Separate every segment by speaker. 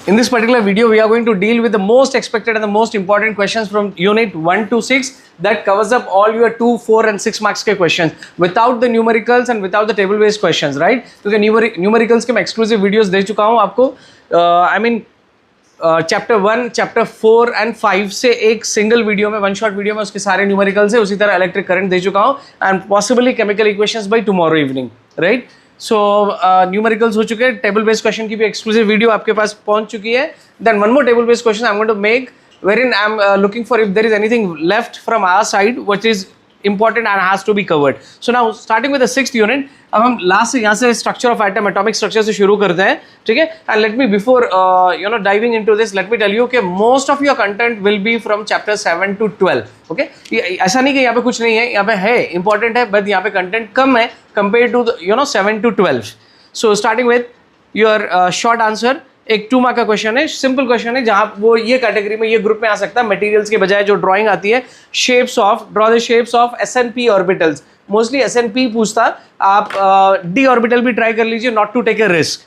Speaker 1: In this particular video, we are going to deal with the most expected and the most important questions from Unit 1 to 6 that covers up all your 2, 4 and 6 marks के questions without the numericals and without the table based questions, right? क्योंकि numericals के मैं exclusive videos दे चुका हूँ आपको chapter 1, chapter 4 and 5 से एक single video में, वन शॉट वीडियो में उसके सारे न्यूमेरिकल्स है, उसी तरह इलेक्ट्रिक करंट दे चुका हूँ and possibly chemical equations by tomorrow evening, right? So numericals हो चुके हैं, टेबल बेस्ड क्वेश्चन की भी एक्सक्लूसिव वीडियो आपके पास पहुंच चुकी है. Then one more table based question I am going to make wherein I am looking for if there is anything left from our side which is important and has to be covered. So now starting with the 6th unit, अब हम last से यहाँ से structure of atom, atomic structure से शुरू करते हैं, ठीक है? And let me before diving into this, let me tell you कि most of your content will be from chapter 7 to 12. Okay, ऐसा नहीं कि यहाँ पे कुछ नहीं है, यहाँ पे है, इंपॉर्टेंट है, बट यहाँ पे कंटेंट कम है compare to 7 to 12. So starting with your short answer, एक 2 मार्क का क्वेश्चन है, सिंपल क्वेश्चन है, जहां वो ये कैटेगरी में, ये ग्रुप में आ सकता है. मटेरियल्स के बजाय जो ड्राइंग आती है, shapes of, draw the shapes of SNP orbitals. Mostly SNP पूछता, आप D ऑर्बिटल भी ट्राई कर लीजिए, not to take a risk.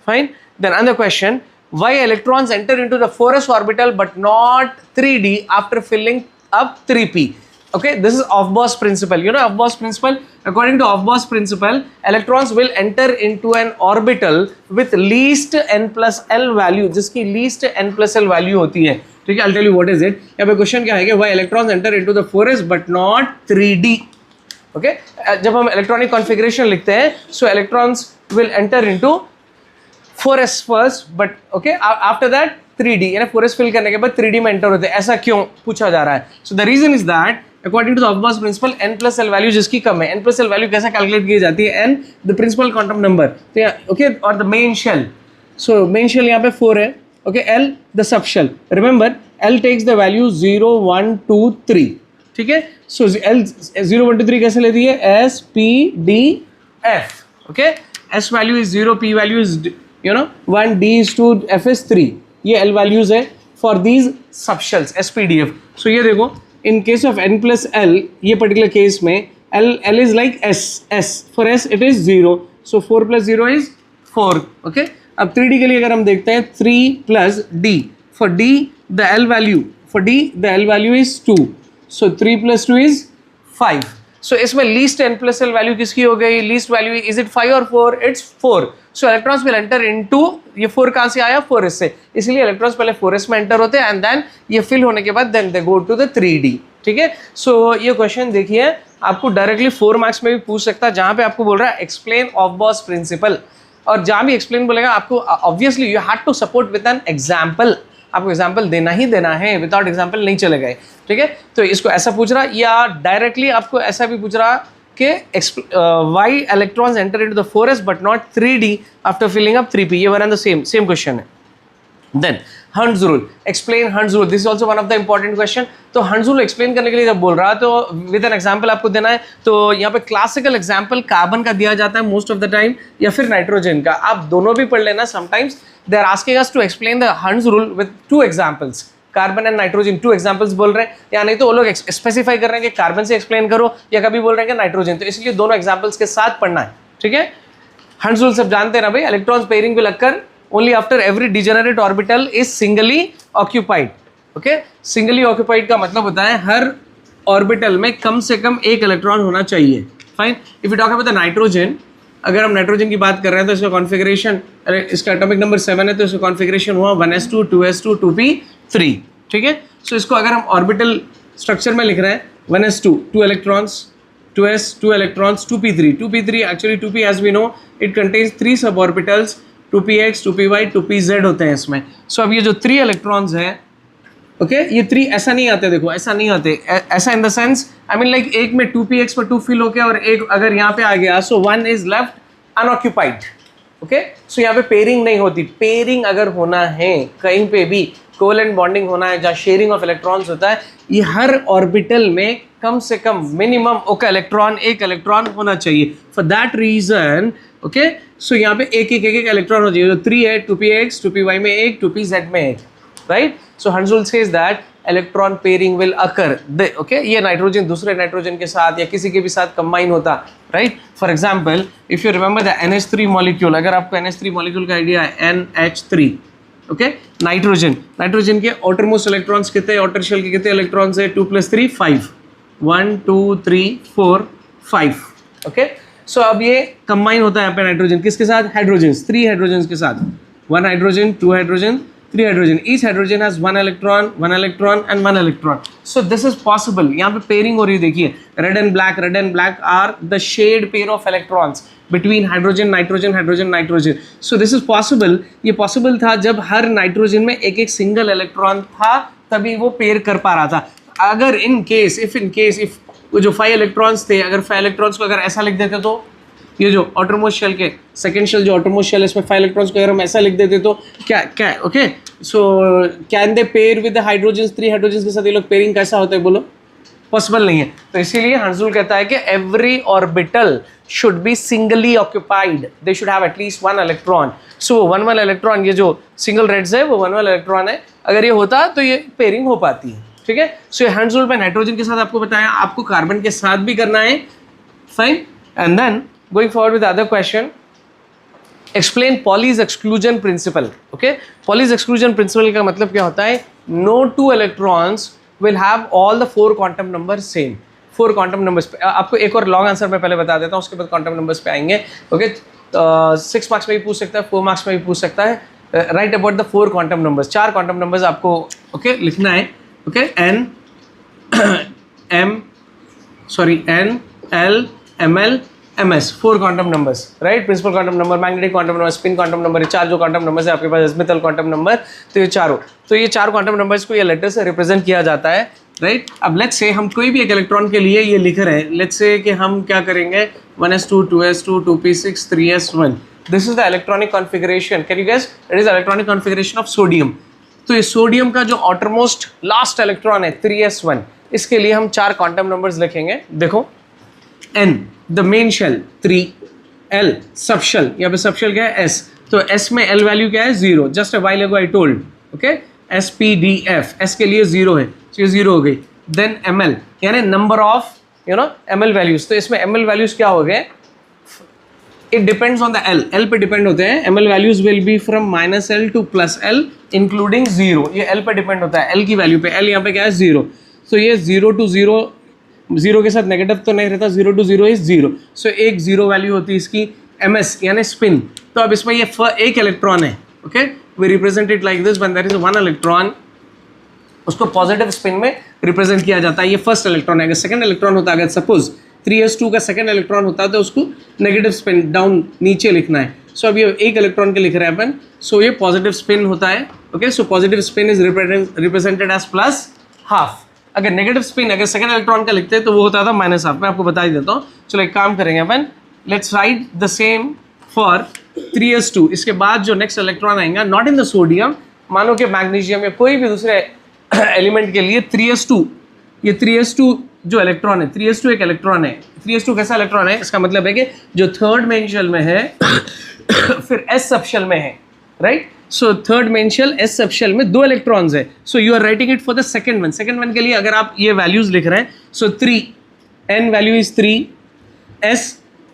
Speaker 1: Fine. Then another question, why electrons enter into the 4s orbital but not 3d after filling up 3p. Okay, this is Aufbau's principle. You know Aufbau's principle? According to Aufbau's principle, electrons will enter into an orbital with least n plus l value, जिसकी least n plus l value होती है, ठीक है? I'll tell you what is it. यहाँ पे question क्या है कि why electrons enter into the 4s but not 3d. Okay, जब हम इलेक्ट्रॉनिक कॉन्फ़िगरेशन लिखते हैं, so electrons will enter into 4s first, but okay, after that 3d, यानी 4s फिल करने के बाद 3d में एंटर होते हैं. ऐसा क्यों पूछा जा रहा है? So the reason is that according to the Aufbau's principle, n plus l value जिसकी कम है, n plus l वैल्यू कैसे कैलकुलेट की जाती है? n the principal quantum number, okay, or the main shell. So main shell यहाँ पे 4 है, okay, l the sub shell. Remember, l takes the value 0, 1, 2, 3, ठीक है? So l 0, 1, 2, 3 कैसे लेती है? S, P, D, F, okay? S value is 0, P value is 1, D is 2, F is 3. ये l values है for these sub shells, S, P, D, F. So ये देखो, in case of n plus l, ये particular case में l is like s. For s it is 0. So 4 plus 0 is 4. Okay. अब 3d के लिए अगर हम देखते हैं 3 plus d. For d the l value is 2. So 3 plus 2 is 5. So इसमें least n plus l value किसकी हो गई? Least value is it 5 or 4? It's 4. So electrons will enter into, ये 4 कहाँ से आया? 4s से. इसलिए electrons पहले 4s में enter होते हैं and then ये fill होने के बाद then they go to the 3d. ठीक है? So ये question देखिए, आपको directly 4 marks में भी पूछ सकता है, जहाँ पे आपको बोल रहा है explain Aufbau's principle, और जहाँ भी explain बोलेगा आपको obviously you had to support with an example. आपको एग्जाम्पल देना ही देना है, विदाउट एग्जाम्पल नहीं चलेगा, ठीक है? तो इसको ऐसा पूछ रहा, या डायरेक्टली आपको ऐसा भी पूछ रहा कि why electrons enter into the 4s but not 3d after filling up 3p. ये one and the same question है. Then Hund's rule, explain Hund's rule. This is also one of the important question. तो Hund's rule explain करने के लिए जब बोल रहा है तो विद एन एग्जाम्पल आपको देना है. तो यहाँ पे क्लासिकल एग्जाम्पल कार्बन का दिया जाता है मोस्ट ऑफ द टाइम, या फिर नाइट्रोजन का. आप दोनों भी पढ़ लेना. Sometimes they are asking us to explain the Hund's rule with 2 examples, carbon and nitrogen. 2 examples बोल रहे हैं, या नहीं तो वो लोग स्पेसिफाई कर रहे हैं कि कार्बन से एक्सप्लेन करो, या कभी बोल रहे हैं कि नाइट्रोजन. तो इसलिए दोनों एग्जाम्पल्स के साथ पढ़ना है, ठीक है? Hund's rule सब जानते हैं ना भाई. Electrons pairing will occur only after every degenerate orbital is singly occupied. Okay, singly occupied का मतलब होता है हर ऑर्बिटल में कम से कम एक इलेक्ट्रॉन होना चाहिए. Fine. If you talk about the nitrogen, अगर हम नाइट्रोजन की बात कर रहे हैं तो इसका कॉन्फ़िगरेशन, इसका एटॉमिक नंबर 7 है, तो इसका कॉन्फ़िगरेशन हुआ 1s2 2s2 2p3, ठीक है? सो इसको अगर हम ऑर्बिटल स्ट्रक्चर में लिख रहे हैं, 1s2 2 electrons, 2s 2 electrons, 2p3 actually 2p as we know it contains 3 sub orbitals, 2px 2py 2pz होते हैं इसमें. सो अब ये जो 3 इलेक्ट्रॉन्स हैं, ओके, ये 3 ऐसा नहीं आते, देखो ऐसा नहीं आते, ऐसा in the sense I mean like एक में 2px पर 2 फिल होके और एक अगर यहाँ पे आ गया, सो 1 इज लेफ्ट अनऑक्यूपाइड. ओके, सो यहाँ पे पेयरिंग नहीं होती. पेयरिंग अगर होना है कहीं पे भी, कोवेलेंट बॉन्डिंग होना है, जहाँ शेयरिंग ऑफ इलेक्ट्रॉन्स होता है, ये हर ऑर्बिटल में कम से कम मिनिमम एक इलेक्ट्रॉन होना चाहिए. फॉर दैट रीजन, ओके, सो यहाँ पे एक इलेक्ट्रॉन हो चाहिए. 3 है, 2px 2py में एक, 2pz में एक, right? So Hund's rule says that electron pairing will occur. Okay, ये नाइट्रोजन दूसरे नाइट्रोजन के साथ या किसी के भी साथ कंबाइन होता, right? For example if you remember the NH3 molecule, अगर आपको NH3 मॉलिक्यूल का आइडिया है, NH3, ओके नाइट्रोजन, नाइट्रोजन के आउटरमोस्ट इलेक्ट्रॉन्स कितने, आउटर शेल के कितने इलेक्ट्रॉन्स है, 2 + 3 5, 1 2 3 4 5, ओके। सो अब ये कंबाइन होता है यहाँ पे नाइट्रोजन किसके साथ, हाइड्रोजन, 3 हाइड्रोजन के साथ, 1 hydrogen 2 hydrogen 3 hydrogen, each hydrogen has 1 electron 1 electron and 1 electron. So this is possible, यहाँ पे पेयरिंग हो रही है, देखिए red and black are the shared pair of electrons between hydrogen nitrogen hydrogen nitrogen. So this is possible, ये possible था जब हर nitrogen में एक एक सिंगल इलेक्ट्रॉन था, तभी वो पेयर कर पा रहा था। अगर इन केस इफ वो जो 5 इलेक्ट्रॉन्स थे, अगर 5 इलेक्ट्रॉन्स को अगर ऐसा लिख देते तो, ये जो आउटरमोस्ट शेल के सेकंड शेल जो आउटरमोस्ट शेल है इसमें 5 इलेक्ट्रॉन्स को अगर हम ऐसा लिख देते तो क्या okay. So can they pair with the hydrogen, 3 hydrogen के साथ ये लोग पेयरिंग कैसा होता है बोलो, पॉसिबल नहीं है। तो इसीलिए हर्ट्ज़ कहता है कि every orbital should be singly occupied, they should have at least 1 electron. So 1 electron, ये जो सिंगल रेड्स है वो 1 इलेक्ट्रॉन है, अगर ये होता तो ये पेयरिंग हो पाती है, ठीक है। सो ये हर्ट्ज़ पे नाइट्रोजन के साथ आपको बताया, आपको कार्बन के साथ भी करना है, fine. And then going forward with other question, explain Pauli's exclusion principle, okay. Pauli's exclusion principle का मतलब क्या होता है, no 2 electrons will have all the 4 quantum numbers same, 4 quantum numbers पे आपको एक और लॉन्ग आंसर मैं पहले बता देता हूँ, उसके बाद क्वांटम नंबर्स पे आएंगे, ओके। 6 मार्क्स में भी पूछ सकता है, 4 मार्क्स में भी पूछ सकता है, right about the 4 quantum numbers, 4 quantum numbers आपको ओके लिखना है, okay. N L M L M S 4 quantum numbers, right. Principal quantum number, magnetic quantum number, spin quantum number, ये 4 जो क्वांटम नंबर्स है आपके पास, एज़िमुथल क्वांटम नंबर, तो ये चारों, तो ये 4 क्वांटम नंबर्स को ये लेटर से रिप्रेजेंट किया जाता है, राइट। अब लेट्स से हम कोई भी एक इलेक्ट्रॉन के लिए ये लिख रहे हैं, लेट्स से कि हम क्या करेंगे, 1s2 2s2 2p6 3s1, this is the electronic configuration, can you guess, it is electronic configuration of sodium. तो ये सोडियम का जो ऑटरमोस्ट लास्ट इलेक्ट्रॉन है 3s1, इसके लिए हम 4 क्वांटम नंबर्स लिखेंगे, देखो N the main shell 3, L sub shell, यहाँ पे सब शेल क्या है S, तो S में L वैल्यू क्या है 0, just a while ago I told, okay. SPDF, S के लिए 0 है, तो ये 0 हो गई। देन ML यानी नंबर ऑफ ML वैल्यूज, तो इसमें ML वैल्यूज क्या हो गए, it depends on the L पे डिपेंड होते हैं, ML values will be from -L to +L including 0, ये L पे डिपेंड होता है, L की वैल्यू पे, L यहाँ पे क्या है 0, तो ये 0 to 0, 0 के साथ नेगेटिव तो नहीं रहता, 0 to 0 इज 0, सो एक 0 वैल्यू होती है इसकी, MS यानी स्पिन। तो अब इसमें ये एक इलेक्ट्रॉन है, okay, we represent it like this, when there is 1 electron, उसको पॉजिटिव स्पिन में रिप्रेजेंट किया जाता है, ये फर्स्ट इलेक्ट्रॉन है। अगर सेकंड इलेक्ट्रॉन होता है, अगर सपोज 3s2 का सेकंड इलेक्ट्रॉन होता है तो उसको नेगेटिव स्पिन डाउन नीचे लिखना है। सो अब ये एक इलेक्ट्रॉन के लिख रहे हैं अपन, सो ये पॉजिटिव स्पिन होता है, okay. So positive spin is represented as +½ अगर नेगेटिव स्पिन अगर सेकंड इलेक्ट्रॉन का लिखते हैं तो वो होता था -½ मैं आपको बता ही देता हूँ। चलो एक काम करेंगे अपन, let's write the same for 3s2, इसके बाद जो नेक्स्ट इलेक्ट्रॉन आएगा नॉट इन द सोडियम, मानो कि मैग्नीशियम या कोई भी दूसरे एलिमेंट के लिए 3s2, ये 3s2 जो इलेक्ट्रॉन है, 3s2 एक इलेक्ट्रॉन है, 3s2 कैसा इलेक्ट्रॉन है, इसका मतलब है कि जो थर्ड मेन शेल में है फिर s सब शेल में है, right. So third main shell S sub shell में 2 इलेक्ट्रॉन्स है, so you are writing it for the second one के लिए अगर आप ये वैल्यूज लिख रहे हैं, so 3 N value is 3, S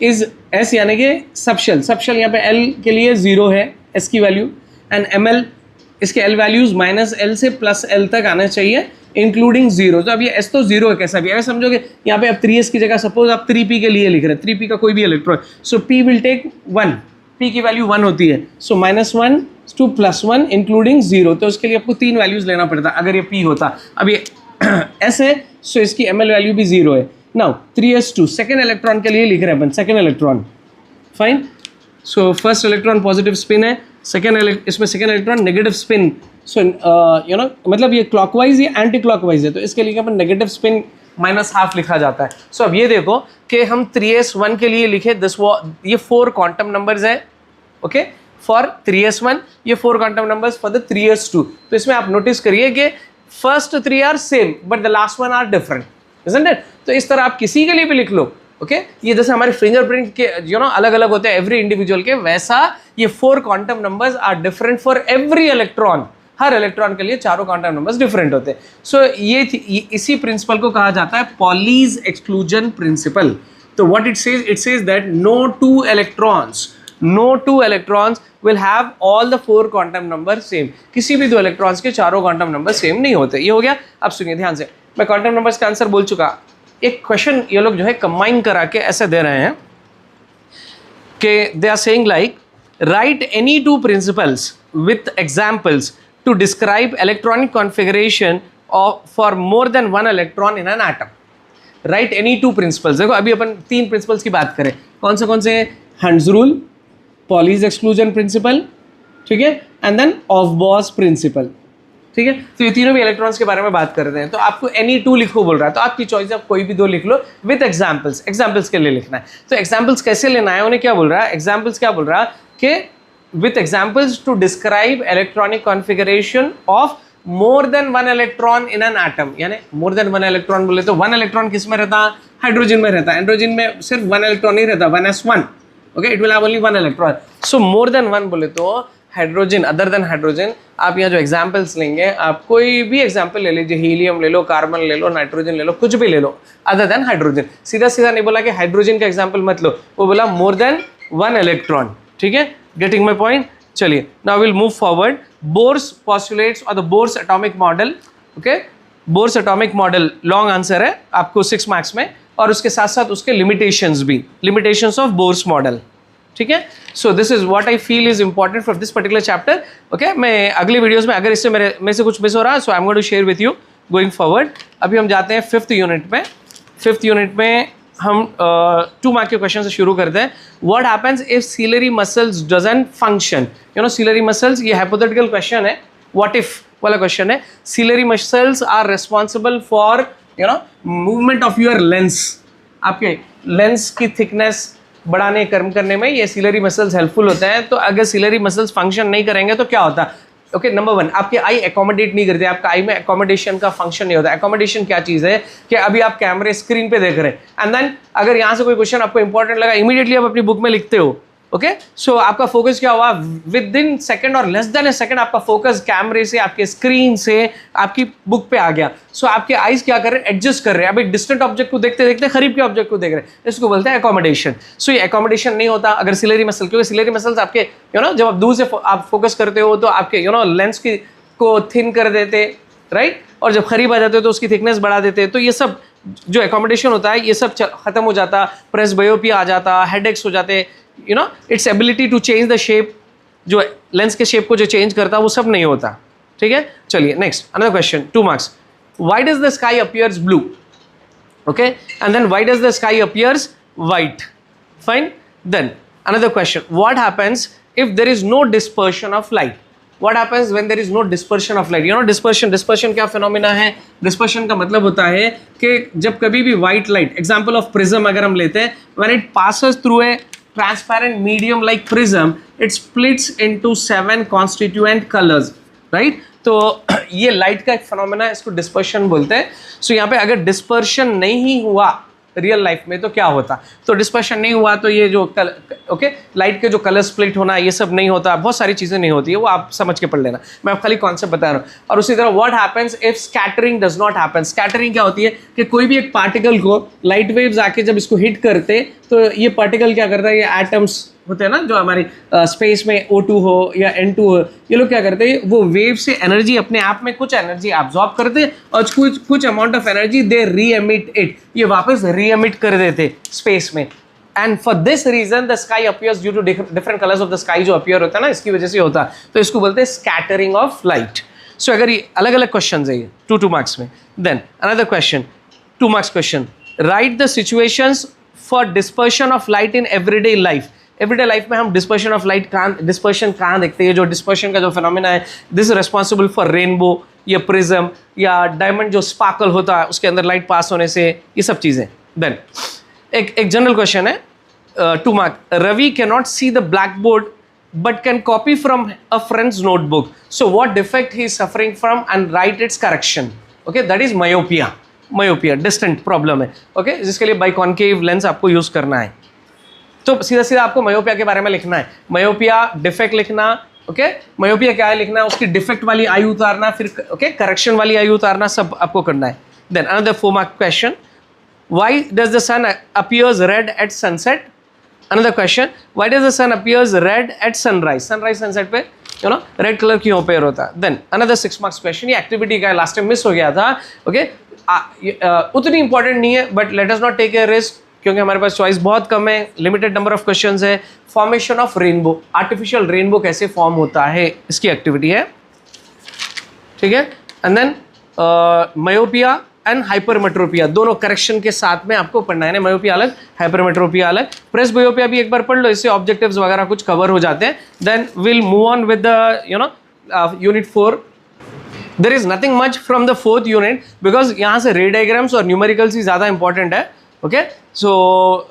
Speaker 1: is S यानी कि सब शेल यहाँ पे L के लिए 0 है S की वैल्यू, एंड ML इसके L वैल्यूज -L से +L तक आना चाहिए इंक्लूडिंग 0, तो अब ये S तो 0 है कैसा भी, अगर समझोगे यहाँ पे अब 3s की जगह सपोज आप 3p के लिए लिख रहे हैं, 3p का कोई भी electron, so p will take 1, p की वैल्यू 1 होती है, सो -1 to +1 इंक्लूडिंग 0, तो उसके लिए आपको 3 वैल्यूज लेना पड़ता अगर ये p होता। अब ये S है, सो इसकी ML वैल्यू भी 0 है। नाउ 3s2 सेकेंड इलेक्ट्रॉन के लिए लिख रहे हैं अपन, second electron, fine. So first electron positive spin है, इसमें second electron negative spin, so मतलब ये क्लॉकवाइज या एंटी क्लॉकवाइज है, तो इसके लिए अपन नेगेटिव स्पिन -½ लिखा जाता है। सो अब ये देखो कि हम 3s1 के लिए लिखे ये 4 क्वांटम नंबर्स है, ओके, फॉर 3s1, ये 4 quantum numbers for the 3s2। तो इसमें आप नोटिस करिए कि first 3 are same but the last 1 are different, isn't it. तो इस तरह आप किसी के लिए भी लिख लो, ओके। ये जैसे हमारे फिंगरप्रिंट के अलग अलग होते हैं एवरी इंडिविजुअल के, वैसा ये 4 quantum numbers are different for every electron, हर इलेक्ट्रॉन के लिए चारों क्वांटम नंबर्स डिफरेंट होते हैं। सो ये इसी प्रिंसिपल को कहा जाता है पॉलीज एक्सक्लूजन प्रिंसिपल। तो what it says that no 2 electrons no two electrons will have all the 4 quantum number same, किसी भी 2 इलेक्ट्रॉन्स के चारों क्वांटम नंबर सेम नहीं होते। ये हो गया। अब सुनिए ध्यान से, मैं क्वांटम नंबर्स का आंसर बोल चुका। एक क्वेश्चन ये लोग जो है कंबाइन करा के ऐसे दे रहे हैं कि they are saying like write any 2 principles with examples to describe electronic configuration for more than 1 electron in an atom. Write any 2 principles. देखो अभी अपन 3 प्रिंसिपल्स की बात करें, कौन से Hund's rule, Pauli's exclusion principle, ठीक है, and then aufbau principle, ठीक है। तो ये तीनों भी इलेक्ट्रॉन्स के बारे में बात करते हैं। तो आपको एनी 2 लिखो बोल रहा है, तो आपकी चॉइस है, आप कोई भी 2 लिख लो विद एग्जाम्पल्स। एग्जाम्पल्स के लिए लिखना है। तो एग्जाम्पल्स कैसे लेना है, उन्हें क्या बोल रहा है, एग्जाम्पल्स क्या बोल रहा है कि with examples to describe electronic configuration of more than 1 electron in an atom. यानी मोर देन 1 इलेक्ट्रॉन बोले तो 1 इलेक्ट्रॉन किस में रहता है, हाइड्रोजन में रहता है। हाइड्रोजन में सिर्फ 1 इलेक्ट्रॉन नहीं रहता, 1s1, okay, it will have only 1 electron. So more than 1 बोले तो हाइड्रोजन, अदर देन हाइड्रोजन। आप यहाँ जो एग्जाम्पल्स लेंगे, आप कोई भी एग्जाम्पल ले लीजिए, हीलियम ले लो, कार्बन ले लो, नाइट्रोजन ले लो, कुछ भी ले लो अदर देन हाइड्रोजन। सीधा सीधा नहीं बोला कि हाइड्रोजन का एग्जाम्पल मत लो, वो बोला मोर देन 1 इलेक्ट्रॉन, ठीक है। Getting my point. चलिए now will move forward. Bohr's postulates और the Bohr's atomic model, okay, Bohr's atomic model long answer है आपको 6 मार्क्स में, और उसके साथ साथ उसके लिमिटेशंस भी, लिमिटेशंस ऑफ बोर्स मॉडल, ठीक है। सो this is what I feel is important for this particular chapter, okay. मैं अगले वीडियोस में अगर इससे मेरे में से कुछ मिस हो रहा है, so I am going to share with you going forward. अभी हम जाते हैं 5th यूनिट में। 5th यूनिट में हम 2 मार्क के क्वेश्चन से शुरू करते हैं। What happens if ciliary muscles doesn't function, you know ciliary muscles, ये हाइपोथेटिकल क्वेश्चन है, व्हाट इफ वाला क्वेश्चन है। Ciliary muscles are responsible for you know movement of your lens, आपके लेंस की थिकनेस बढ़ाने कम करने में ये सीलरी मसल्स हेल्पफुल होते हैं। तो अगर सीलरी मसल्स फंक्शन नहीं करेंगे तो क्या होता है, ओके। नंबर 1, आपके आई एकोमोडेट नहीं करते, आपका आई में एकोमोडेशन का फंक्शन नहीं होता। एकोमोडेशन क्या चीज़ है कि अभी आप कैमरे स्क्रीन पे देख रहे हैं, एंड देन अगर यहाँ से कोई क्वेश्चन आपको इंपॉर्टेंट लगा, इमीडिएटली आप अपनी बुक में लिखते हो, ओके। सो आपका फोकस क्या हुआ, विद इन सेकंड और लेस देन ए सेकंड आपका फोकस कैमरे से, आपके स्क्रीन से आपकी बुक पे आ गया। सो आपके आईज क्या कर रहे हैं, एडजस्ट कर रहे हैं। अभी डिस्टेंट ऑब्जेक्ट को देखते देखते करीब के ऑब्जेक्ट को देख रहे हैं, इसको बोलते हैं एकोमोडेशन। सो ये एकोमोडेशन नहीं होता अगर सिलरी मसल, क्योंकि सिलरी मसल्स आपके यू नो जब आप दूर से आप फोकस करते हो तो आपके यू नो लेंस की को थिन कर देते, राइट, और जब करीब आ जाते हो तो उसकी थिकनेस बढ़ा देते। तो ये सब जो एकोमोडेशन होता है ये सब खत्म हो जाता, प्रेसबायोपिया आ जाता, हेडेक्स हो जाते, you know its ability to change the shape, जो लेंस के शेप को जो चेंज करता वो सब नहीं होता, ठीक है। चलिए next another question, 2 marks. Why does the sky appears blue, okay, and then why does the sky appears white, fine. Then another question, what happens if there is no dispersion of light, what happens when there is no dispersion of light, you know dispersion क्या phenomena है। dispersion का मतलब होता है कि जब कभी भी white light, example of prism अगर हम लेते हैं, when it passes through a transparent medium like prism, it splits into 7 constituent colors, right। तो ये लाइट का एक फिनोमिना है, इसको डिस्पर्शन बोलते हैं। सो यहाँ पे अगर डिस्पर्शन नहीं हुआ रियल लाइफ में तो क्या होता, तो डिस्पर्शन नहीं हुआ तो ये जो ओके लाइट के जो कलर स्प्लिट होना ये सब नहीं होता, बहुत सारी चीज़ें नहीं होती है, वो आप समझ के पढ़ लेना, मैं आप खाली कॉन्सेप्ट बता रहा हूँ। और उसी तरह what happens if scattering does not happen. Scattering क्या होती है कि कोई भी एक पार्टिकल को लाइट वेव्स आके जब इसको हिट करते तो ये पार्टिकल क्या करता है, ये एटम्स होते हैं ना जो हमारी स्पेस में O2 हो या N2 हो, ये लोग क्या करते हैं, वो वेव से एनर्जी अपने आप में कुछ एनर्जी एब्जॉर्ब करते हैं और कुछ अमाउंट ऑफ एनर्जी दे री एमिट इट, ये वापस री एमिट कर देते स्पेस में। And for this reason the sky appears due to different colours of the sky, जो अपीयर होता है ना इसकी वजह से होता है, तो इसको बोलते हैं स्कैटरिंग ऑफ लाइट। सो अगर ये अलग अलग क्वेश्चन है ये 2 मार्क्स में। Then another question, 2 marks question, write the situations for dispersion of light in everyday life. Everyday life में हम डिस्पर्शन ऑफ लाइट डिस्पर्शन कहाँ देखते हैं, जो डिस्पर्शन का जो फिनोमिना है, this is responsible for rainbow या प्रिज्म या डायमंड जो स्पार्कल होता है उसके अंदर लाइट पास होने से, ये सब चीज़ें। देन एक जनरल क्वेश्चन है 2 mark, Ravi can not see the black board but can copy from a friend's notebook, so what defect he is suffering from and write its correction, okay, that is myopia distant problem है, okay, जिसके लिए बाइकॉन्केव lens आपको use करना है। तो सीधा सीधा आपको मायोपिया के बारे में लिखना है, मायोपिया डिफेक्ट लिखना, ओके, मायोपिया क्या है लिखना है, उसकी डिफेक्ट वाली आई उतारना, फिर ओके करेक्शन वाली आई उतारना, सब आपको करना है। Then another 4 mark question, why does the sun appears red at sunset, Another question, why does the sun appears red at sunrise? Sunrise sunset पे रेड कलर क्यों अपेयर होता है? देन अनदर 6 मार्क्स क्वेश्चन, ये activity का last time miss हो गया था. Okay, उतनी इंपॉर्टेंट नहीं है, but let us not take a risk क्योंकि हमारे पास चॉइस बहुत कम है, लिमिटेड नंबर ऑफ क्वेश्चंस है. Formation of rainbow, artificial rainbow कैसे फॉर्म होता है, इसकी एक्टिविटी है. ठीक है, and then myopia and hypermetropia, दोनों करेक्शन के साथ में आपको पढ़ना है. मायोपिया अलग, हाइपरमेट्रोपिया अलग. प्रेसबायोपिया भी एक बार पढ़ लो, इससे ऑब्जेक्टिव्स वगैरह कुछ कवर हो जाते हैं. Then will move on with the unit 4. There is nothing much from the 4th unit because यहाँ से रे डायग्राम्स और न्यूमेरिकल्स ही ज़्यादा इंपॉर्टेंट है. ओके, सो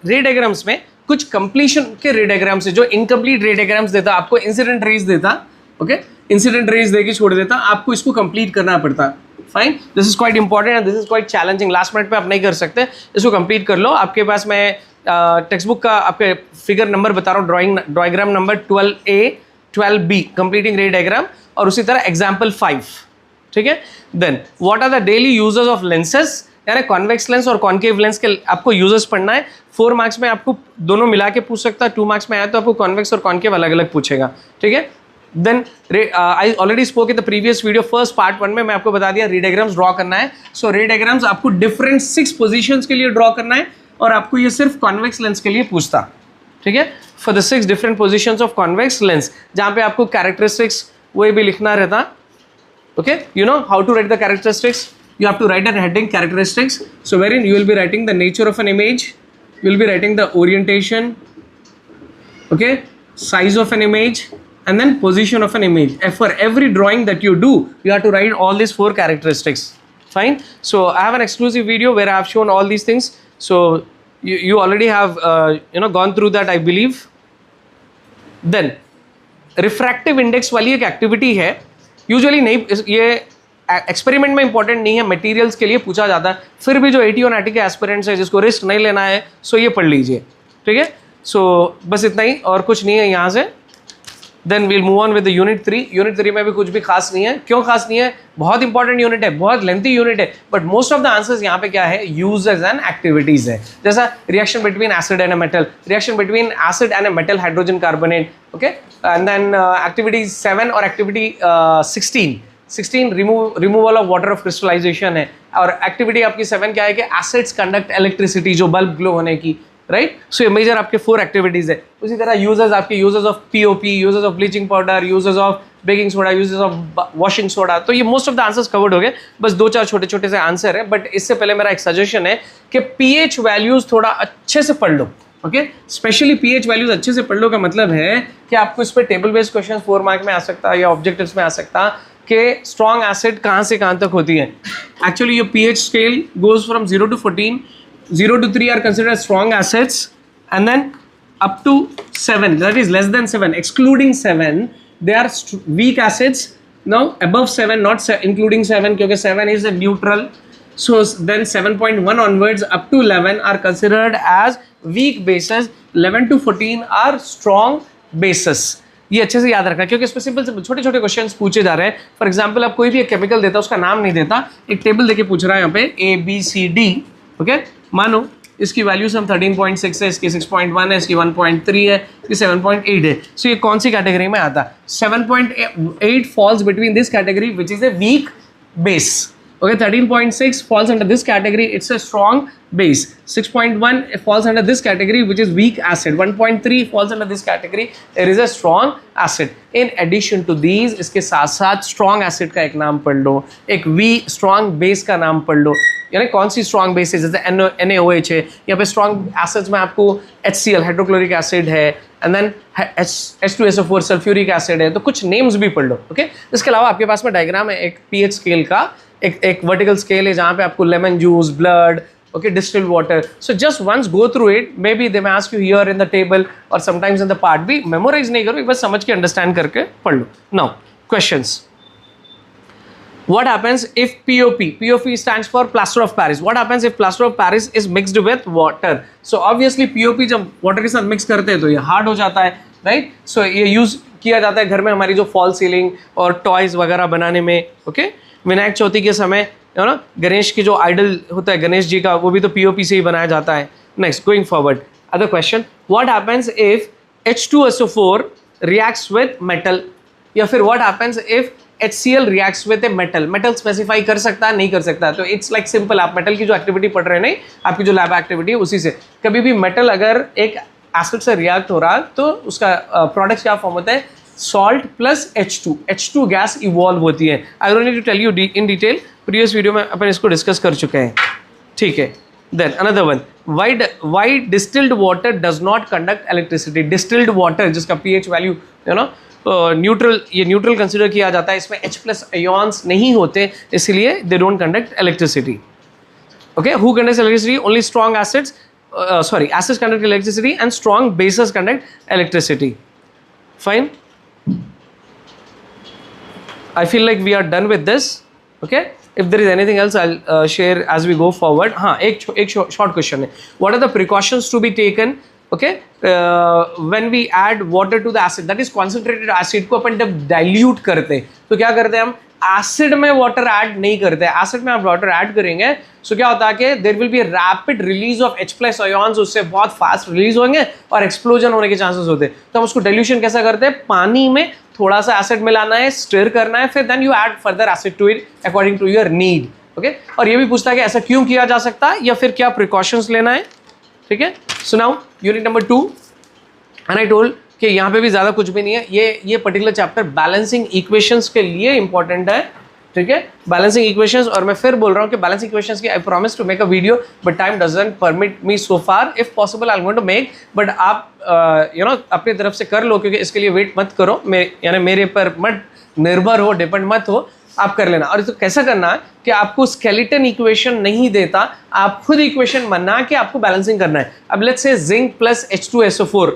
Speaker 1: रे डायग्राम्स में कुछ कंप्लीशन के रे डायग्राम्स है, जो इनकम्प्लीट रे डायग्राम्स देता आपको, इंसिडेंट रेज देता. ओके, इंसिडेंट रेज देके छोड़ देता, आपको इसको कंप्लीट करना पड़ता. Fine, this is quite important and this is quite challenging. Last minute पे आप नहीं कर सकते, इसको कंप्लीट कर लो. आपके पास मैं टेक्स्ट बुक का आपके फिगर नंबर बता रहा हूँ, diagram number 12A 12B completing ray diagram, और उसी तरह एग्जाम्पल 5. ठीक है, then what are the daily uses of lenses, यानी कॉन्वेक्स लेंस और कॉन्केव लेंस के आपको यूजेस पढ़ना है. 4 मार्क्स में आपको दोनों मिला के पूछ सकता है, 2 मार्क्स में आया तो आपको कॉन्वेक्स और कॉन्केव अलग अलग पूछेगा. ठीक है, then I already spoke in the previous video, first part 1 में मैं आपको बता दिया रे डायग्राम्स ड्रॉ करना है. सो रे डायग्राम्स आपको डिफरेंट 6 पोजीशंस के लिए ड्रॉ करना है, और आपको ये सिर्फ कॉन्वेक्स लेंस के लिए पूछता. ठीक है, for the 6 different positions of convex lens, जहाँ पे आपको कैरेक्टरिस्टिक्स वही भी लिखना रहता. Okay, you know how to write the characteristics, you have to write an heading characteristics, so wherein you will be writing the nature of an image, you will be writing the orientation, okay, size of an image, and then position of an image. And for every drawing that you do, you have to write all these 4 characteristics. Fine, so I have an exclusive video where I have shown all these things, so you already have gone through that, I believe. Then refractive index वाली एक activity है, usually नहीं, ये experiment में important नहीं है, materials के लिए पूछा जाता है. फिर भी जो 80 और 90 के एस्पिरेंट्स है, जिसको रिस्क नहीं लेना है, सो ये पढ़ लीजिए. ठीक है, सो बस इतना ही, और कुछ नहीं है यहाँ से. Then we'll move on with the unit 3. Unit 3 में भी कुछ भी खास नहीं है. क्यों खास नहीं है? बहुत इंपॉर्टेंट यूनिट है, बहुत लेंथी यूनिट है, but most of the answers यहाँ पे क्या है, यूजेस एंड एक्टिविटीज है. जैसा reaction between acid and a metal, reaction between acid and a metal hydrogen carbonate. Okay, and then activity 7 और activity 16 removal of water of crystallization है. और activity आपकी 7 क्या है कि एसिड्स कंडक्ट इलेक्ट्रिसिटी, जो बल्ब ग्लो होने की. राइट, सो ये मेजर आपके 4 एक्टिविटीज है. उसी तरह यूजेस आपके, uses of POP, uses of bleaching powder, uses of baking soda, uses of washing soda. तो ये most of the answers covered हो गए, बस 2-4 छोटे छोटे से आंसर है. बट इससे पहले मेरा एक सजेशन है कि पीएच वैल्यूज थोड़ा अच्छे से पढ़ लो. ओके, स्पेशली पीएच वैल्यूज अच्छे से पढ़ लो का मतलब है कि आपको इस पर टेबल बेस्ड क्वेश्चन 4 मार्क में आ सकता है, या ऑब्जेक्टिव्स में आ सकता कि स्ट्रॉन्ग एसिड कहाँ से कहाँ तक होती है. Actually your pH scale goes from 0 to 14. 0 to 3 are considered strong acids, and then up to 7, that is less than 7, excluding 7, they are weak acids. Now above 7, not including 7, क्योंकि 7 is a neutral. So then 7.1 onwards up to 11 are considered as weak bases. 11 to 14 are strong bases. ये अच्छे से याद रखना, क्योंकि इसमें simple छोटे छोटे क्वेश्चंस पूछे जा रहे हैं. फॉर एग्जांपल, आप कोई भी एक केमिकल देता है, उसका नाम नहीं देता, एक टेबल देके पूछ रहा है यहाँ पे ABCD. ओके, मानो इसकी वैल्यूज हम 13.6 है, इसकी 6.1 है, इसकी 1.3 है, इसकी 7.8 है. सो ये कौन सी कैटेगरी में आता है? 7.8 falls between this category which is a weak base. Okay, 13.6 falls under this category, it's a strong base. 6.1 falls under this category, which is weak acid. 1.3 falls under this category, there is a strong acid. In addition to these, इसके साथ साथ strong acid का एक नाम पढ़ लो, एक weak strong base का नाम पढ़ लो. यानी कौन सी strong base है, जैसे NaOH है, यहाँ पे strong acids में आपको HCl हाइड्रोक्लोरिक एसिड है, and then H2SO4 sulphuric acid है. तो कुछ नेम्स भी पढ़ लो. ओके, इसके अलावा आपके पास में डायग्राम है एक पीएच स्केल का, एक वर्टिकल स्केल है जहाँ पे आपको lemon juice, blood, okay, distilled water. So just once go through it. Maybe they may ask you here in the table or sometimes in the part B. Memorize नहीं करो, बस समझ के understand करके पढ़ लो. Now questions. What happens if POP? POP stands for plaster of Paris. What happens if plaster of Paris is mixed with water? So obviously POP जब water के साथ mix करते हैं तो ये hard हो जाता है, right? So ये use किया जाता है घर में हमारी जो फॉल सीलिंग और टॉयज वगैरह बनाने में. ओके, विनायक चौथी के समय है ना, गणेश की जो आइडल होता है गणेश जी का, वो भी तो पीओपी से ही बनाया जाता है. Next, going forward, other question, what happens if H2SO4 reacts with metal, या फिर what happens if HCl reacts with a metal. Metal specify कर सकता है, नहीं कर सकता है. तो इट्स लाइक सिंपल, आप मेटल की जो एक्टिविटी पढ़ रहे हैं, नहीं आपकी जो लैब एक्टिविटी है उसी से. कभी भी मेटल अगर एक एसिड से रिएक्ट हो रहा है तो उसका प्रोडक्ट क्या फॉर्म होता है, salt plus H2 gas evolve होती है. I don't need to tell you in detail, previous video में अपन इसको डिस्कस कर चुके हैं. ठीक है. Then another one, why distilled water does not conduct electricity. Distilled water जिसका pH वैल्यू न्यूट्रल, ये न्यूट्रल कंसिडर किया जाता है, इसमें H+ आयॉन्स नहीं होते, इसलिए they don't conduct electricity. Okay, who conducts electricity? Only strong acids, acids conduct electricity and strong bases conduct electricity. Fine. I feel like we are done with this. Okay. If there is anything else, I'll share as we go forward. हाँ, एक short question है. What are the precautions to be taken? Okay. When we add water to the acid, that is concentrated acid को अपन जब dilute करते हैं, तो क्या करते हैं हम? एसिड में वाटर ऐड नहीं करते. एसिड में आप वाटर ऐड करेंगे सो क्या होता है कि there will be rapid release of H+ ions, उससे बहुत फास्ट रिलीज होंगे और एक्सप्लोजन होने के चांसेस होते हैं. तो हम उसको डाइल्यूशन कैसा करते हैं? पानी में थोड़ा सा एसिड मिलाना है, स्टिर करना है, फिर then you add further acid to it according to your need. Okay. और ये भी पूछता है कि ऐसा क्यों किया जा सकता है या फिर क्या प्रिकॉशंस लेना है. ठीक है. So now unit number 2, and I told कि यहाँ पे भी ज़्यादा कुछ भी नहीं है. ये पर्टिकुलर चैप्टर बैलेंसिंग इक्वेशंस के लिए इंपॉर्टेंट है. ठीक है, बैलेंसिंग इक्वेशंस. और मैं फिर बोल रहा हूँ कि बैलेंसिंग इक्वेशंस की I promise to make a video, but time doesn't permit me so far. If possible I am going to make, but आप अपनी तरफ से कर लो, क्योंकि इसके लिए वेट मत करो, यानी मेरे पर मत निर्भर हो, डिपेंड मत हो, आप कर लेना. और इसको कैसा करना है कि आपको स्केलेटन इक्वेशन नहीं देता, आप खुद इक्वेशन बना के आपको बैलेंसिंग करना है. अब let's say zinc plus H2SO4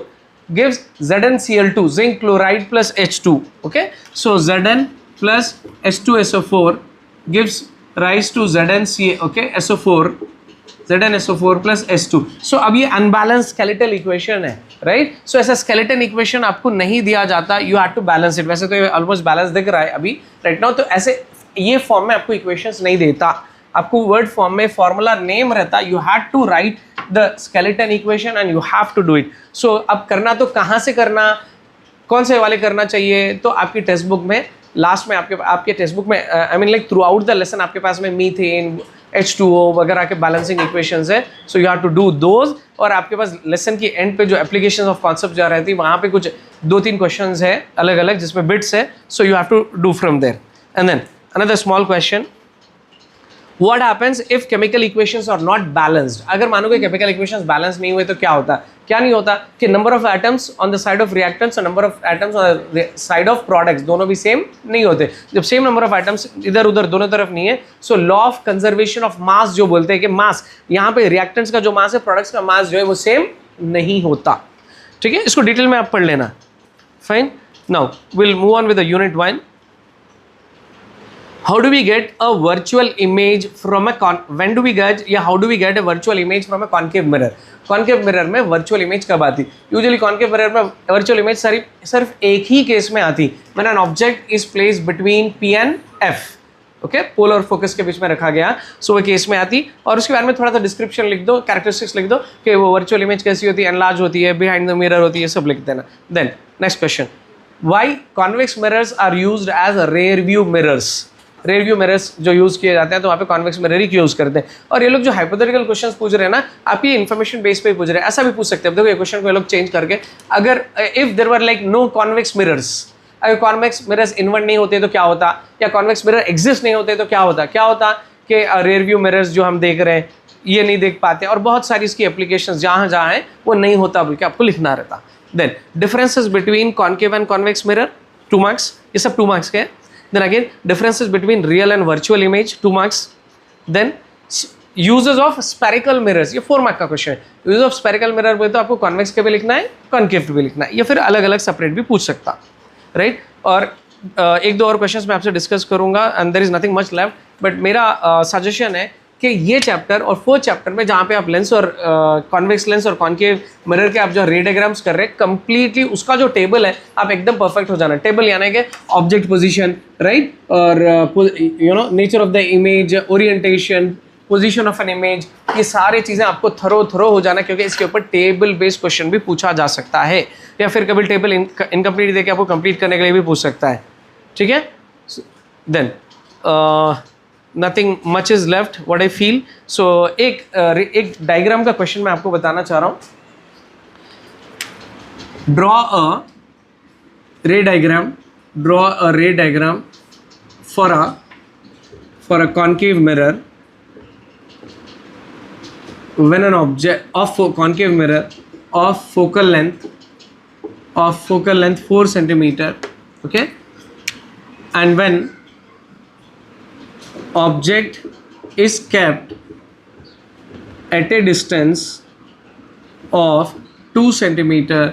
Speaker 1: gives ZnCl2, zinc chloride plus H2. Okay, so Zn plus H2SO4 gives rise to ZnCl, okay, SO4, ZnSO4 plus H2. So अब ये unbalanced skeletal equation है, right? So ऐसा skeleton equation आपको नहीं दिया जाता, you have to balance it. वैसे तो ये almost balance दिख रहा है अभी right now, तो ऐसे ये फॉर्म में आपको equations नहीं देता, आपको वर्ड फॉर्म में फॉर्मूला नेम रहता. You have to write the skeleton equation and you have to do it. So अब करना तो कहाँ से करना, कौन से वाले करना चाहिए? तो आपकी टेक्स्ट बुक में लास्ट में आपके टेक्स्ट बुक में I mean like through out the lesson आपके पास में मीथेन, H2O वगैरह के बैलेंसिंग इक्वेशंस है. So you have to do those. और आपके पास लेसन की एंड पे जो एप्लीकेशन ऑफ कॉन्सेप्ट जा रही थी, वहाँ पे कुछ 2-3 क्वेश्चन है अलग अलग जिसमें बिट्स है. So you have to do from there. And then another small question, What happens if chemical equations are not balanced? अगर मानो कि chemical equations balance नहीं हुए तो क्या होता? क्या नहीं होता कि number of atoms on the side of reactants और number of atoms on the side of products दोनों भी same नहीं होते. जब same number of atoms इधर उधर दोनों तरफ नहीं है, so law of conservation of mass जो बोलते हैं कि mass, यहाँ पे reactants का जो mass है, products का mass जो है वो same नहीं होता. ठीक है, इसको डिटेल में आप पढ़ लेना. Fine. Now we'll move on with the unit 1. How do we get a virtual image from a when do we get या how do we get a virtual image from a concave mirror? Concave mirror में virtual image कब आती? Usually concave mirror में virtual image सिर्फ एक ही case में आती, when an object is placed between P and F. Okay, pole और focus के बीच में रखा गया, सो वो केस में आती. और उसके बारे में थोड़ा सा डिस्क्रिप्शन लिख दो, कैरेक्टरिस्टिक्स लिख दो कि वो वर्चुअल इमेज कैसी होती है, एनलार्ज होती है, बिहाइंड द मिरर होती है, सब लिख देना. Then next question, why convex mirrors are used as rear view mirrors. Rear view mirrors जो यूज़ किए जाते हैं तो वहाँ पे कॉन्वेक्स मिरर ही यूज़ करते हैं. और ये लोग जो हाइपोथेटिकल क्वेश्चंस पूछ रहे हैं ना, आपकी इन्फॉर्मेशन बेस पे ही पूछ रहे हैं. ऐसा भी पूछ सकते हैं, देखो ये क्वेश्चन को ये लोग चेंज करके, अगर if there were like no convex mirrors, अगर कॉन्वेक्स मिरर्स इन्वर्ट नहीं होते तो क्या होता, या कॉन्वेक्स मिरर एग्जिस्ट नहीं होते तो क्या होता कि रेयर व्यू मिरर्स जो हम देख रहे हैं ये नहीं देख पाते. और बहुत सारी इसकी एप्लीकेशंस जहाँ जहाँ हैं वो नहीं होता बोल के आपको लिखना रहता. Then differences between concave and convex mirror, 2 marks, ये सब 2 मार्क्स के. Then again, differences between real and virtual image, 2 marks. Then uses of spherical mirrors, ये 4 मार्क का क्वेश्चन है. यूज ऑफ स्पेरिकल मिरर बोले तो आपको कॉन्वेक्स के भी लिखना है, कॉन्केव भी लिखना है, या फिर अलग अलग सेपरेट भी पूछ सकता, राइट. और 1-2 और क्वेश्चंस मैं आपसे डिस्कस करूंगा and there is nothing much left. But मेरा सजेशन है कि ये चैप्टर और 4th चैप्टर में जहाँ पे आप लेंस और कॉन्वेक्स लेंस और कॉन्केव मिरर के आप जो रे डायग्राम्स कर रहे हैं, कंप्लीटली उसका जो टेबल है आप एकदम परफेक्ट हो जाना. टेबल यानी कि ऑब्जेक्ट पोजीशन, राइट, और nature of the image, orientation, position of an image, ये सारी चीज़ें आपको थरो हो जाना, क्योंकि इसके ऊपर टेबल बेस्ड क्वेश्चन भी पूछा जा सकता है, या फिर कभी टेबल इनकम्प्लीट देके आपको कंप्लीट करने के लिए भी पूछ सकता है, ठीक है। Then nothing much is left what I feel. So एक डायग्राम का क्वेश्चन मैं आपको बताना चाह रहा हूँ। ड्रॉ अ रे diagram for a concave mirror when an object of concave mirror of focal length 4 centimeter, okay, and when object is kept at a distance of 2 centimeter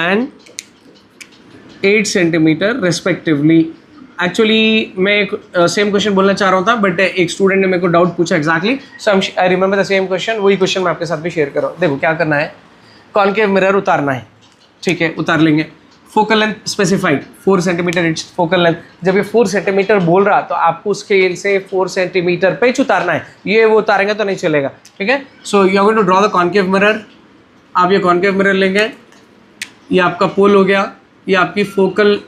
Speaker 1: and 8 centimeter respectively। Actually मैं एक same question बोलना चाह रहा था, but एक student ने मेरे को डाउट पूछा exactly, so I remember the same question. वही क्वेश्चन मैं आपके साथ भी शेयर कर रहा हूँ। देखो क्या करना है, कॉनकेव मिरर उतारना है, ठीक है, उतार लेंगे। Focal length specified 4 centimetre it's focal length. जब ये 4 सेंटीमीटर बोल रहा तो आपको स्केल से 4 सेंटीमीटर पे उतारना है, ये वो उतारेंगे तो नहीं चलेगा, ठीक है। So you are going to draw the concave mirror. आप ये कॉनकेव मिरर लेंगे, ये आपका पोल हो गया, ये आपकी फोकल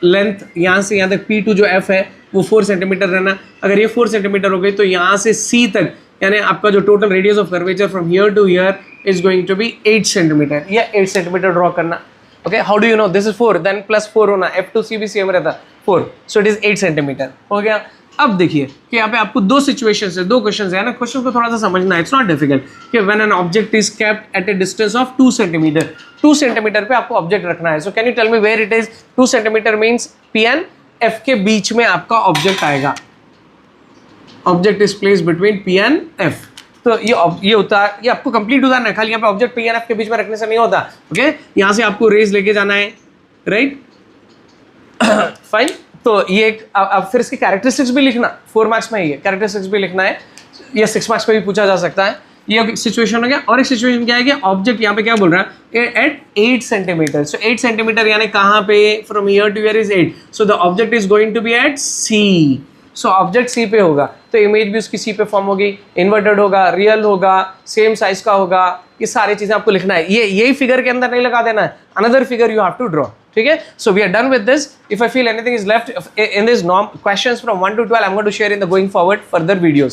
Speaker 1: लेंथ यहाँ से यहाँ तक P2 जो F है वो 4 सेंटीमीटर रहना। अगर ये 4 सेंटीमीटर हो गई तो यहाँ से C तक, यानी आपका जो total radius of curvature from here to here is going to be 8 centimetre, या 8 सेंटीमीटर ड्रॉ करना। Okay, how do you know this is 4, then +4 होना, F2C भी सेम रहता 4, सो इट इज 8 सेंटीमीटर हो गया। अब देखिए कि यहाँ पे आपको दो सिचुएशंस है, दो क्वेश्चंस है ना, क्वेश्चन को थोड़ा सा समझना है, इट्स नॉट डिफिकल्ट। कि when an object is kept at a distance of 2 centimetre, 2 centimetre पे आपको ऑब्जेक्ट रखना है। So can you tell me where it is? 2 centimetre means P and F के बीच में आपका ऑब्जेक्ट आएगा। Object is placed between P and F। तो ये आपको कंप्लीट उतारना है, खाली यहाँ पे ऑब्जेक्ट P एंड F के बीच में रखने से नहीं होता। ओके, यहाँ से आपको रेज लेके जाना है, राइट, फाइन। तो ये एक अब फिर इसकी कैरेक्टरिस्टिक्स भी लिखना, 4 मार्क्स में ये कैरेक्टरिस्टिक्स भी लिखना है, या 6 मार्क्स में भी पूछा जा सकता है। ये सिचुएशन हो गया। और एक सिचुएशन क्या है कि ऑब्जेक्ट यहाँ पे क्या बोल रहा है, एट 8 सेंटीमीटर। सो 8 सेंटीमीटर यानी कहाँ पे, from here to here is 8, so the object is going to be at C। सो ऑब्जेक्ट C पे होगा, तो इमेज भी उसकी C पे फॉर्म होगी, इन्वर्टेड होगा, रियल होगा, सेम साइज का होगा, ये सारी चीजें आपको लिखना है। ये यही फिगर के अंदर नहीं लगा देना है, another figure you have to draw, ठीक है। So we are done with this. If I feel anything is left in this norm questions from 1 to 12 I am going to share in the going forward further videos.